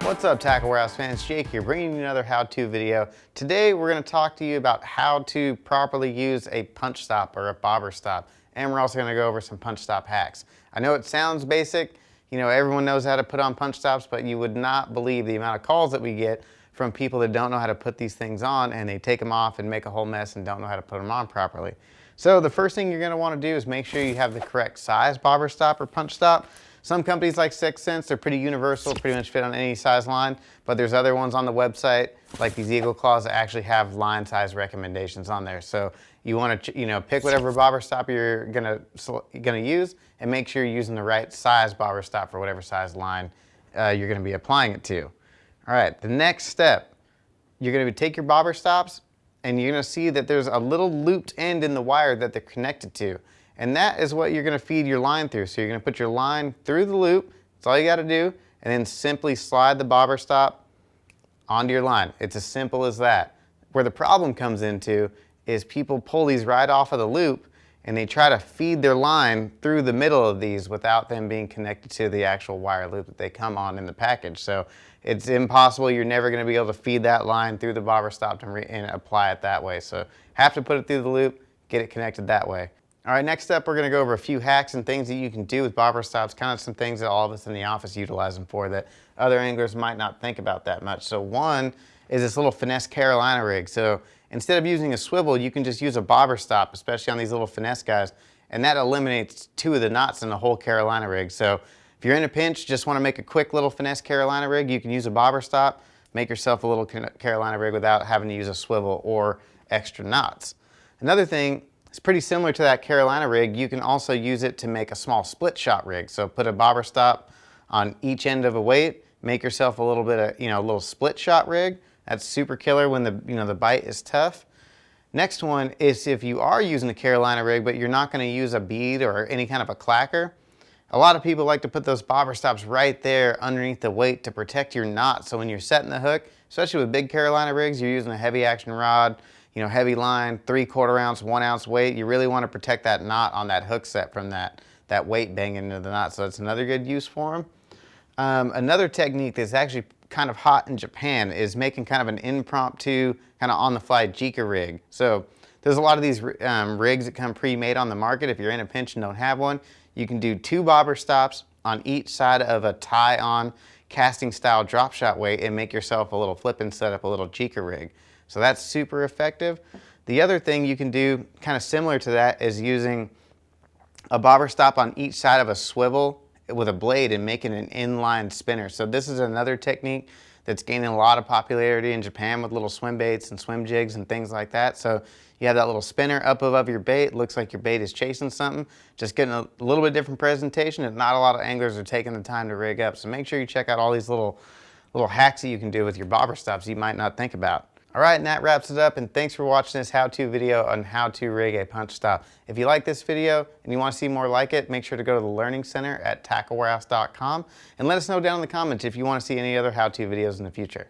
What's up, Tackle Warehouse fans? Jake here, bringing you another how-to video. Today we're going to talk to you about how to properly use a punch stop or a bobber stop, and we're also going to go over some punch stop hacks. I know it sounds basic, you know, everyone knows how to put on punch stops, but you would not believe the amount of calls that we get from people that don't know how to put these things on, and they take them off and make a whole mess and don't know how to put them on properly. So the first thing you're going to want to do is make sure you have the correct size bobber stop or punch stop. Some companies like 6th Sense, they're pretty universal, pretty much fit on any size line, but there's other ones on the website, like these Eagle Claws, that actually have line size recommendations on there. So you want to, pick whatever bobber stop you're gonna use, and make sure you're using the right size bobber stop for whatever size line you're gonna be applying it to. All right, the next step, you're gonna take your bobber stops, and you're gonna see that there's a little looped end in the wire that they're connected to. And that is what you're going to feed your line through. So you're going to put your line through the loop. That's all you got to do. And then simply slide the bobber stop onto your line. It's as simple as that. Where the problem comes into is people pull these right off of the loop and they try to feed their line through the middle of these without them being connected to the actual wire loop that they come on in the package. So it's impossible. You're never going to be able to feed that line through the bobber stop and apply it that way. So have to put it through the loop, get it connected that way. All right, next up, we're going to go over a few hacks and things that you can do with bobber stops, kind of some things that all of us in the office utilize them for that other anglers might not think about that much. So one is this little Finesse Carolina rig. So instead of using a swivel, you can just use a bobber stop, especially on these little finesse guys, and that eliminates 2 of the knots in the whole Carolina rig. So if you're in a pinch, just want to make a quick little Finesse Carolina rig, you can use a bobber stop, make yourself a little Carolina rig without having to use a swivel or extra knots. Another thing, it's pretty similar to that Carolina rig. You can also use it to make a small split shot rig. So put a bobber stop on each end of a weight, make yourself a little bit of, a little split shot rig. That's super killer when the bite is tough. Next one is if you are using a Carolina rig, but you're not going to use a bead or any kind of a clacker. A lot of people like to put those bobber stops right there underneath the weight to protect your knot. So when you're setting the hook, especially with big Carolina rigs, you're using a heavy action rod, heavy line, 3/4 ounce, 1 ounce weight. You really want to protect that knot on that hook set from that weight banging into the knot. So that's another good use for them. Another technique that's actually kind of hot in Japan is making kind of an impromptu, kind of on the fly Jika rig. So there's a lot of these rigs that come pre-made on the market. If you're in a pinch and don't have one, you can do 2 bobber stops on each side of a tie-on casting style drop shot weight and make yourself a little flip and set up a little Jika rig. So that's super effective. The other thing you can do, kind of similar to that, is using a bobber stop on each side of a swivel with a blade and making an inline spinner. So this is another technique that's gaining a lot of popularity in Japan with little swim baits and swim jigs and things like that. So you have that little spinner up above your bait. It looks like your bait is chasing something. Just getting a little bit different presentation, and not a lot of anglers are taking the time to rig up. So make sure you check out all these little hacks that you can do with your bobber stops you might not think about. All right, and that wraps it up, and thanks for watching this how-to video on how to rig a punch stop. If you like this video and you want to see more like it, make sure to go to the Learning Center at tacklewarehouse.com and let us know down in the comments if you want to see any other how-to videos in the future.